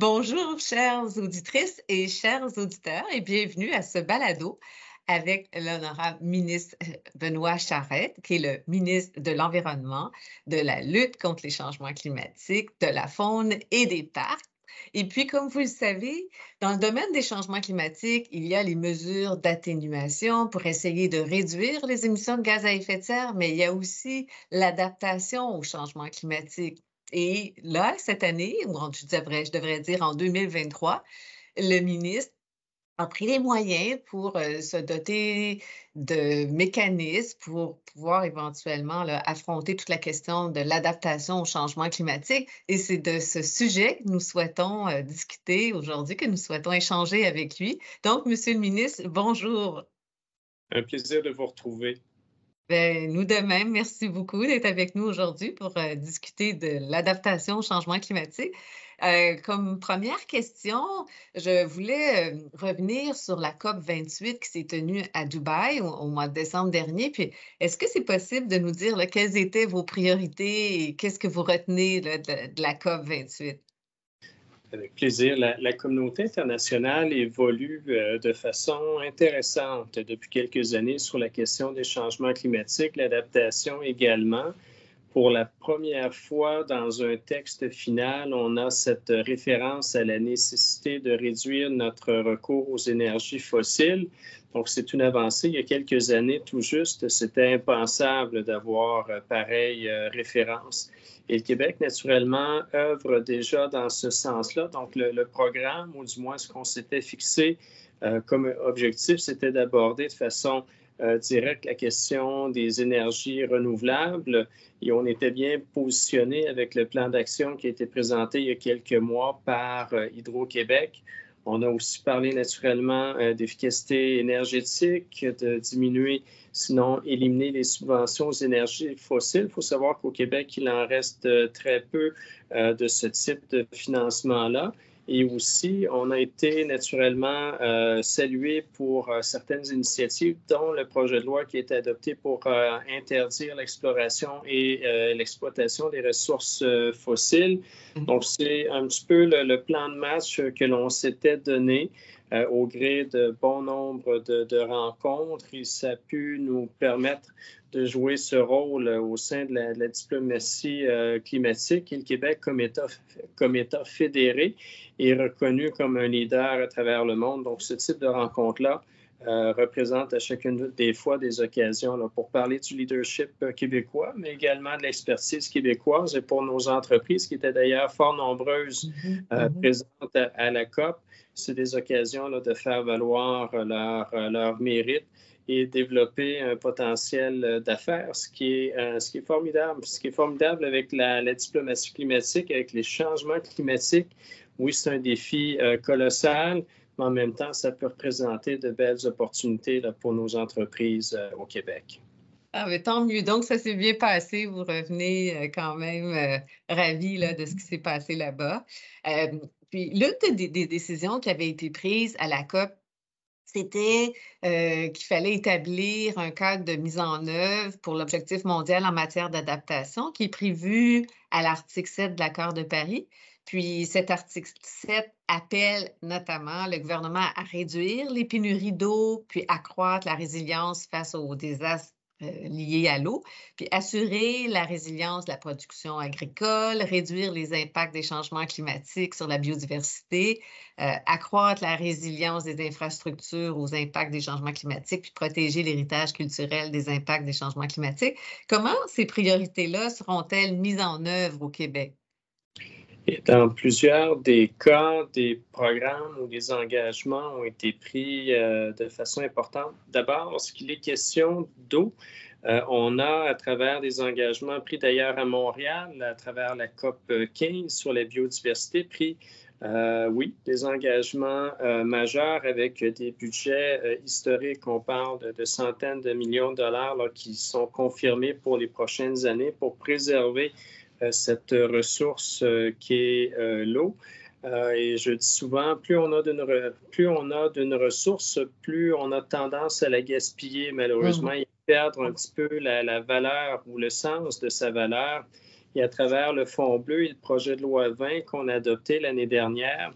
Bonjour, chères auditrices et chers auditeurs, et bienvenue à ce balado avec l'honorable ministre Benoît Charette, qui est le ministre de l'Environnement, de la lutte contre les changements climatiques, de la faune et des parcs. Et puis, comme vous le savez, dans le domaine des changements climatiques, il y a les mesures d'atténuation pour essayer de réduire les émissions de gaz à effet de serre, mais il y a aussi l'adaptation aux changements climatiques. Et là, cette année, ou je devrais dire en 2023, le ministre a pris les moyens pour se doter de mécanismes pour pouvoir éventuellement là, affronter toute la question de l'adaptation au changement climatique. Et c'est de ce sujet que nous souhaitons discuter aujourd'hui, que nous souhaitons échanger avec lui. Donc, Monsieur le ministre, bonjour. Un plaisir de vous retrouver. Bien, nous de même, merci beaucoup d'être avec nous aujourd'hui pour discuter de l'adaptation au changement climatique. Comme première question, je voulais revenir sur la COP 28 qui s'est tenue à Dubaï au mois de décembre dernier. Puis, est-ce que c'est possible de nous dire là, quelles étaient vos priorités et qu'est-ce que vous retenez là, de la COP 28? Avec plaisir. La communauté internationale évolue de façon intéressante depuis quelques années sur la question des changements climatiques, l'adaptation également. Pour la première fois dans un texte final, on a cette référence à la nécessité de réduire notre recours aux énergies fossiles. Donc, c'est une avancée. Il y a quelques années, tout juste, c'était impensable d'avoir pareille référence. Et le Québec, naturellement, œuvre déjà dans ce sens-là. Donc, le programme, ou du moins ce qu'on s'était fixé comme objectif, c'était d'aborder de façon directe la question des énergies renouvelables. Et on était bien positionné avec le plan d'action qui a été présenté il y a quelques mois par Hydro-Québec. On a aussi parlé naturellement d'efficacité énergétique, de diminuer, sinon éliminer les subventions aux énergies fossiles. Il faut savoir qu'au Québec, il en reste très peu de ce type de financement-là. Et aussi, on a été naturellement salué pour certaines initiatives, dont le projet de loi qui a été adopté pour interdire l'exploration et l'exploitation des ressources fossiles. Donc, c'est un petit peu le plan de match que l'on s'était donné au gré de bon nombre de rencontres. Et ça a pu nous permettre de jouer ce rôle au sein de la diplomatie climatique. Et le Québec, comme État fédéré, est reconnu comme un leader à travers le monde. Donc, ce type de rencontre-là représente à chacune des fois des occasions là, pour parler du leadership québécois, mais également de l'expertise québécoise et pour nos entreprises qui étaient d'ailleurs fort nombreuses présentes à la COP. C'est des occasions là, de faire valoir leur mérite et développer un potentiel d'affaires, ce qui est formidable. Ce qui est formidable avec la diplomatie climatique, avec les changements climatiques, oui, c'est un défi colossal, mais en même temps, ça peut représenter de belles opportunités là, pour nos entreprises au Québec. Ah, mais tant mieux. Donc, ça s'est bien passé. Vous revenez quand même ravis là, de ce qui s'est passé là-bas. Puis, l'une des décisions qui avait été prise à la COP, c'était qu'il fallait établir un cadre de mise en œuvre pour l'objectif mondial en matière d'adaptation qui est prévu à l'article 7 de l'accord de Paris. Puis cet article 7 appelle notamment le gouvernement à réduire les pénuries d'eau, puis accroître la résilience face aux désastres liés à l'eau, puis assurer la résilience de la production agricole, réduire les impacts des changements climatiques sur la biodiversité, accroître la résilience des infrastructures aux impacts des changements climatiques, puis protéger l'héritage culturel des impacts des changements climatiques. Comment ces priorités-là seront-elles mises en œuvre au Québec? Et dans plusieurs des cas, des programmes ou des engagements ont été pris de façon importante. D'abord, lorsqu'il est question d'eau, on a, à travers des engagements pris d'ailleurs à Montréal, à travers la COP 15 sur la biodiversité, pris, oui, des engagements majeurs avec des budgets historiques. On parle de centaines de millions de dollars là, qui sont confirmés pour les prochaines années pour préserver cette ressource qui est l'eau. Et je dis souvent, plus on a d'une ressource, plus on a tendance à la gaspiller, malheureusement, et perdre un petit peu la valeur ou le sens de sa valeur. Et à travers le Fonds bleu et le projet de loi 20 qu'on a adopté l'année dernière,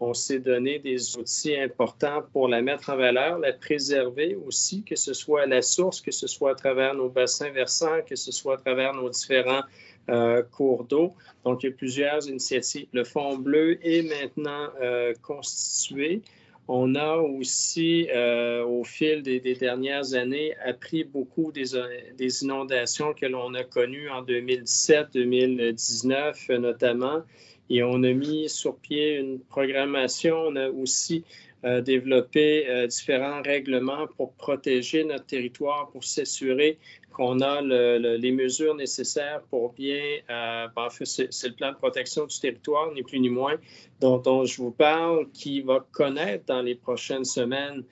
on s'est donné des outils importants pour la mettre en valeur, la préserver aussi, que ce soit à la source, que ce soit à travers nos bassins versants, que ce soit à travers nos différents cours d'eau. Donc, il y a plusieurs initiatives. Le Fonds bleu est maintenant constitué. On a aussi, au fil des dernières années, appris beaucoup des inondations que l'on a connues en 2017-2019 notamment. Et on a mis sur pied une programmation. On a aussi développé différents règlements pour protéger notre territoire, pour s'assurer qu'on a les mesures nécessaires pour bien... en fait, c'est le plan de protection du territoire, ni plus ni moins, dont je vous parle, qui va connaître dans les prochaines semaines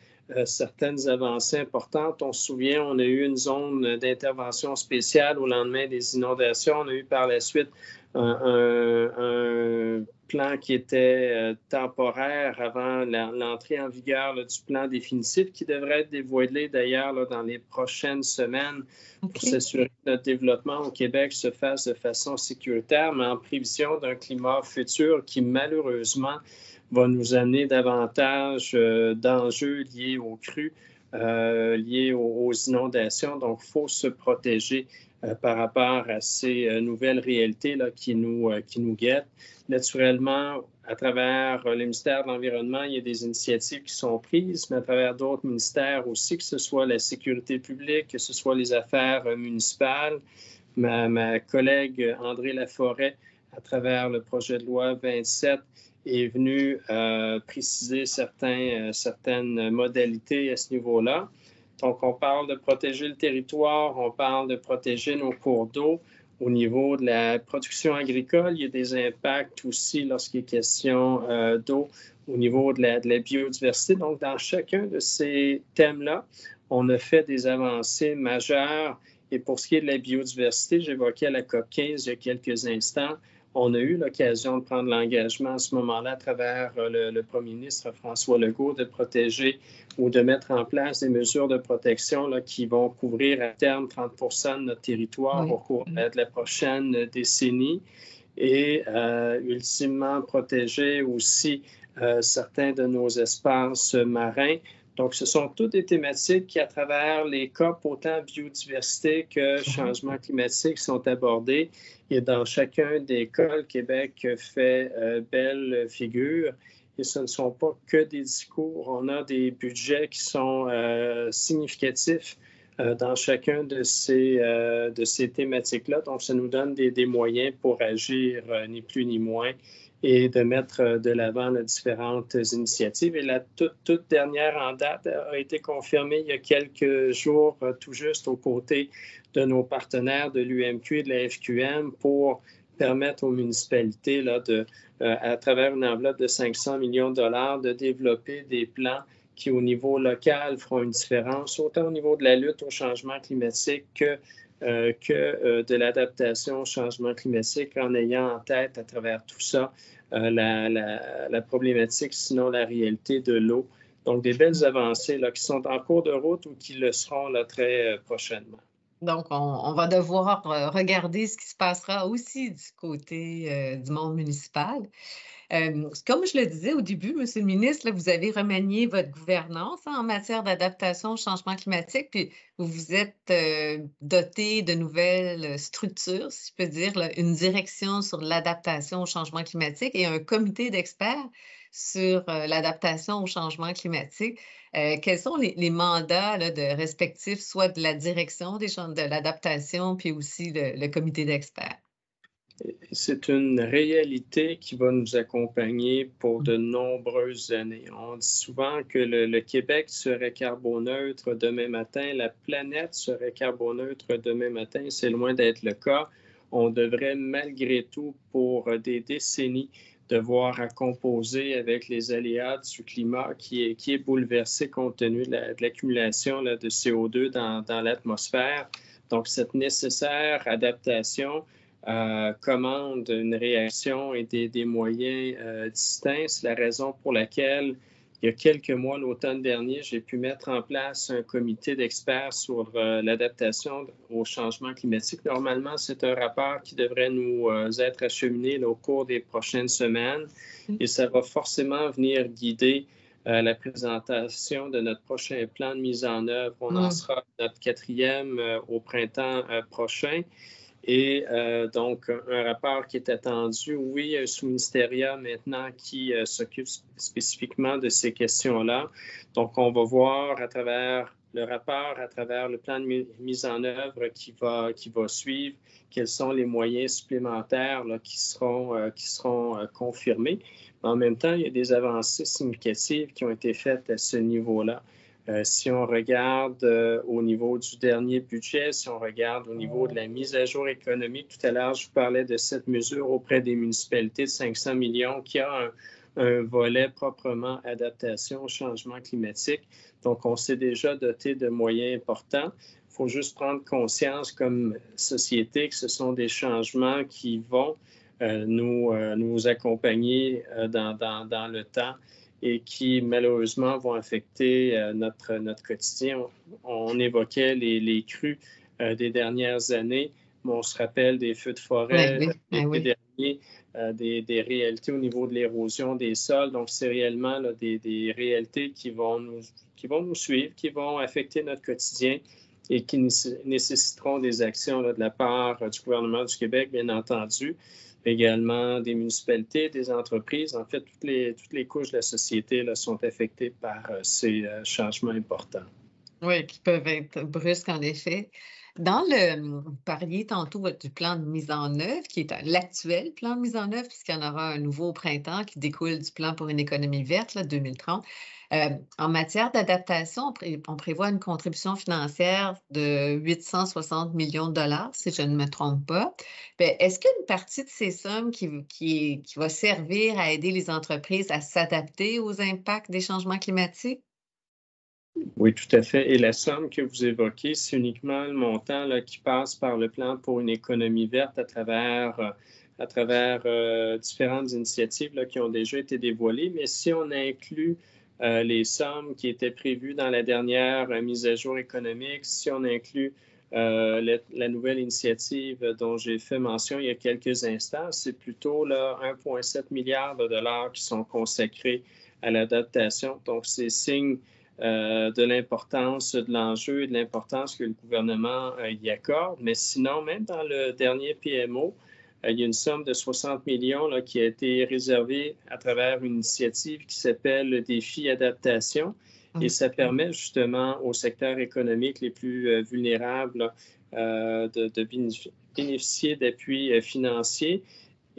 certaines avancées importantes. On se souvient, on a eu une zone d'intervention spéciale au lendemain des inondations. On a eu par la suite un plan qui était temporaire avant l'entrée en vigueur du plan définitif qui devrait être dévoilé d'ailleurs dans les prochaines semaines pour s'assurer que notre développement au Québec se fasse de façon sécuritaire, mais en prévision d'un climat futur qui malheureusement va nous amener davantage d'enjeux liés aux crues, liés aux inondations. Donc, il faut se protéger par rapport à ces nouvelles réalités là, qui nous guettent. Naturellement, à travers le ministère de l'Environnement, il y a des initiatives qui sont prises, mais à travers d'autres ministères aussi, que ce soit la sécurité publique, que ce soit les affaires municipales. Ma collègue André Laforêt, à travers le projet de loi 27, est venue préciser certaines modalités à ce niveau-là. Donc, on parle de protéger le territoire, on parle de protéger nos cours d'eau. Au niveau de la production agricole, il y a des impacts aussi lorsqu'il est question d'eau au niveau de la biodiversité. Donc, dans chacun de ces thèmes-là, on a fait des avancées majeures. Et pour ce qui est de la biodiversité, j'évoquais la COP 15 il y a quelques instants. On a eu l'occasion de prendre l'engagement à ce moment-là à travers le premier ministre François Legault de protéger ou de mettre en place des mesures de protection là, qui vont couvrir à terme 30 de notre territoire au cours de la prochaine décennie et ultimement protéger aussi certains de nos espaces marins. Donc, ce sont toutes des thématiques qui, à travers les COP, autant biodiversité que changement climatique, sont abordées. Et dans chacun des cas, le Québec fait belle figure. Et ce ne sont pas que des discours. On a des budgets qui sont significatifs dans chacun de ces thématiques-là. Donc, ça nous donne des moyens pour agir, ni plus ni moins, et de mettre de l'avant les différentes initiatives. Et la toute dernière en date a été confirmée il y a quelques jours, tout juste aux côtés de nos partenaires de l'UMQ et de la FQM pour permettre aux municipalités, là, à travers une enveloppe de 500 millions de dollars, de développer des plans qui, au niveau local, feront une différence, autant au niveau de la lutte au changement climatique que de l'adaptation au changement climatique, en ayant en tête, à travers tout ça, la problématique, sinon la réalité de l'eau. Donc, des belles avancées là, qui sont en cours de route ou qui le seront là, très prochainement. Donc, on va devoir regarder ce qui se passera aussi du côté du monde municipal. Comme je le disais au début, M. le ministre, là, vous avez remanié votre gouvernance en matière d'adaptation au changement climatique, puis vous vous êtes doté de nouvelles structures, si je peux dire, là, une direction sur l'adaptation au changement climatique et un comité d'experts sur l'adaptation au changement climatique. Quels sont les mandats là, respectifs, soit de la direction de l'adaptation, puis aussi le comité d'experts? C'est une réalité qui va nous accompagner pour de nombreuses années. On dit souvent que le Québec serait carboneutre demain matin, la planète serait carboneutre demain matin. C'est loin d'être le cas. On devrait malgré tout, pour des décennies, devoir à composer avec les aléas du climat qui est bouleversé compte tenu de l'accumulation de CO2 dans l'atmosphère. Donc, cette nécessaire adaptation commande une réaction et des moyens distincts. C'est la raison pour laquelle il y a quelques mois, l'automne dernier, j'ai pu mettre en place un comité d'experts sur l'adaptation au changement climatique. Normalement, c'est un rapport qui devrait nous être acheminé au cours des prochaines semaines et ça va forcément venir guider la présentation de notre prochain plan de mise en œuvre. On en sera notre 4e au printemps prochain. Et donc, un rapport qui est attendu, oui, un sous-ministériat maintenant qui s'occupe spécifiquement de ces questions-là. Donc, on va voir à travers le rapport, à travers le plan de mise en œuvre qui va suivre, quels sont les moyens supplémentaires là, qui seront confirmés. En même temps, il y a des avancées significatives qui ont été faites à ce niveau-là. Si on regarde au niveau du dernier budget, si on regarde au niveau de la mise à jour économique, tout à l'heure, je vous parlais de cette mesure auprès des municipalités de 500 millions qui a un volet proprement adaptation au changement climatique. Donc, on s'est déjà doté de moyens importants. Il faut juste prendre conscience comme société que ce sont des changements qui vont nous accompagner dans le temps et qui, malheureusement, vont affecter notre quotidien. On évoquait les crues des dernières années, mais on se rappelle des feux de forêt l'été dernier, des réalités au niveau de l'érosion des sols. Donc, c'est réellement là, des réalités qui vont nous suivre, qui vont affecter notre quotidien et qui nécessiteront des actions là, de la part du gouvernement du Québec, bien entendu, également des municipalités, des entreprises. En fait, toutes les couches de la société là, sont affectées par ces changements importants. Oui, qui peuvent être brusques, en effet. Vous parliez tantôt du plan de mise en œuvre, qui est l'actuel plan de mise en œuvre, puisqu'il y en aura un nouveau au printemps qui découle du plan pour une économie verte, là, 2030. En matière d'adaptation, on prévoit une contribution financière de 860 millions de dollars, si je ne me trompe pas. Est-ce qu'une partie de ces sommes qui va servir à aider les entreprises à s'adapter aux impacts des changements climatiques? Oui, tout à fait. Et la somme que vous évoquez, c'est uniquement le montant là, qui passe par le plan pour une économie verte à travers différentes initiatives là, qui ont déjà été dévoilées. Mais si on inclut les sommes qui étaient prévues dans la dernière mise à jour économique, si on inclut la nouvelle initiative dont j'ai fait mention il y a quelques instants, c'est plutôt là, 1,7 milliard de dollars qui sont consacrés à l'adaptation. Donc, c'est signe de l'importance de l'enjeu et de l'importance que le gouvernement y accorde. Mais sinon, même dans le dernier PMO, il y a une somme de 60 millions là, qui a été réservée à travers une initiative qui s'appelle le défi adaptation. Et ça permet justement aux secteurs économiques les plus vulnérables de bénéficier d'appuis financiers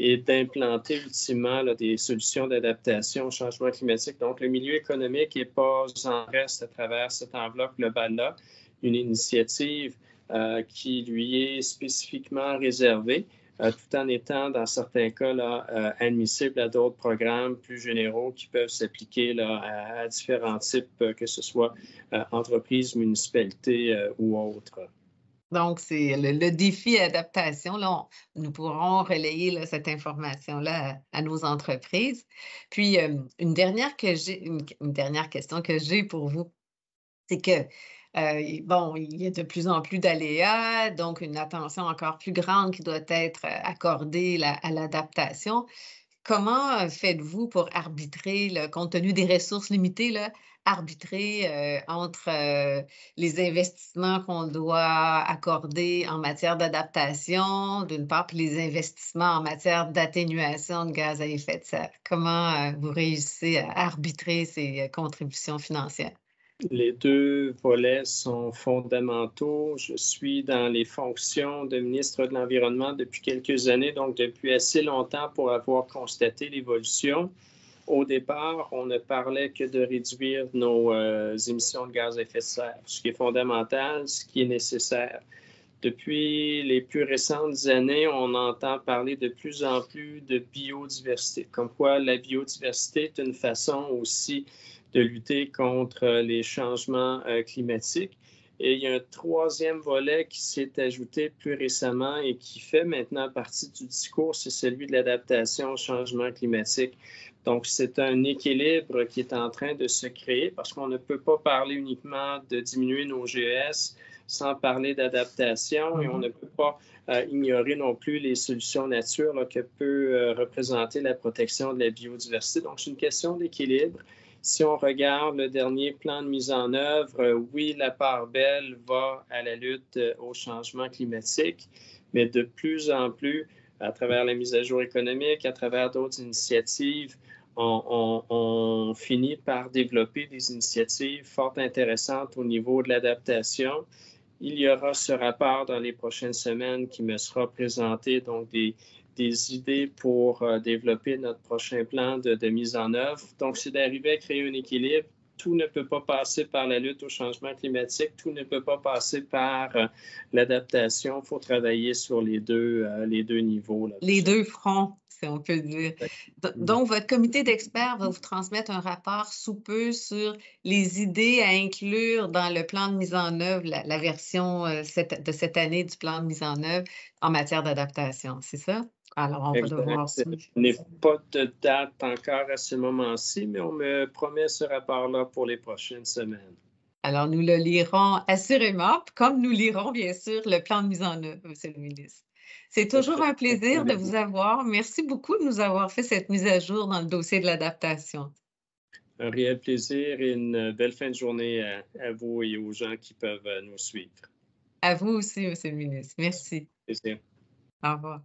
et d'implanter ultimement là, des solutions d'adaptation au changement climatique. Donc, le milieu économique n'est pas en reste à travers cette enveloppe globale-là, une initiative qui lui est spécifiquement réservée, tout en étant, dans certains cas, là, admissible à d'autres programmes plus généraux qui peuvent s'appliquer là, à différents types, que ce soit entreprises, municipalités ou autres. Donc, c'est le défi adaptation. Là, nous pourrons relayer là, cette information-là à nos entreprises. Puis, une dernière question que j'ai pour vous, c'est que, bon, il y a de plus en plus d'aléas, donc une attention encore plus grande qui doit être accordée à l'adaptation. Comment faites-vous pour arbitrer, là, compte tenu des ressources limitées, là, arbitrer entre les investissements qu'on doit accorder en matière d'adaptation, d'une part, puis les investissements en matière d'atténuation de gaz à effet de serre? Comment vous réussissez à arbitrer ces contributions financières? Les deux volets sont fondamentaux. Je suis dans les fonctions de ministre de l'Environnement depuis quelques années, donc depuis assez longtemps pour avoir constaté l'évolution. Au départ, on ne parlait que de réduire nos émissions de gaz à effet de serre, ce qui est fondamental, ce qui est nécessaire. Depuis les plus récentes années, on entend parler de plus en plus de biodiversité, comme quoi la biodiversité est une façon aussi de lutter contre les changements climatiques. Et il y a un troisième volet qui s'est ajouté plus récemment et qui fait maintenant partie du discours, c'est celui de l'adaptation au changement climatique. Donc, c'est un équilibre qui est en train de se créer parce qu'on ne peut pas parler uniquement de diminuer nos GES sans parler d'adaptation et on ne peut pas ignorer non plus les solutions nature là, que peut représenter la protection de la biodiversité. Donc, c'est une question d'équilibre. Si on regarde le dernier plan de mise en œuvre, oui, la part belle va à la lutte au changement climatique, mais de plus en plus, à travers la mise à jour économique, à travers d'autres initiatives, on finit par développer des initiatives fort intéressantes au niveau de l'adaptation. Il y aura ce rapport dans les prochaines semaines qui me sera présenté, donc des idées pour développer notre prochain plan de mise en œuvre. Donc, c'est d'arriver à créer un équilibre. Tout ne peut pas passer par la lutte au changement climatique, tout ne peut pas passer par l'adaptation. Il faut travailler sur les deux niveaux. Là, les deux fronts, si on peut dire. Donc, votre comité d'experts va vous transmettre un rapport sous peu sur les idées à inclure dans le plan de mise en œuvre, la version de cette année du plan de mise en œuvre en matière d'adaptation, c'est ça? Alors, on va devoir suivre. Il n'y a pas de date encore à ce moment-ci, mais on me promet ce rapport-là pour les prochaines semaines. Alors, nous le lirons assurément, comme nous lirons, bien sûr, le plan de mise en œuvre, M. le ministre. C'est toujours un plaisir de vous avoir. Merci beaucoup de nous avoir fait cette mise à jour dans le dossier de l'adaptation. Un réel plaisir et une belle fin de journée à vous et aux gens qui peuvent nous suivre. À vous aussi, M. le ministre. Merci. Plaisir. Au revoir.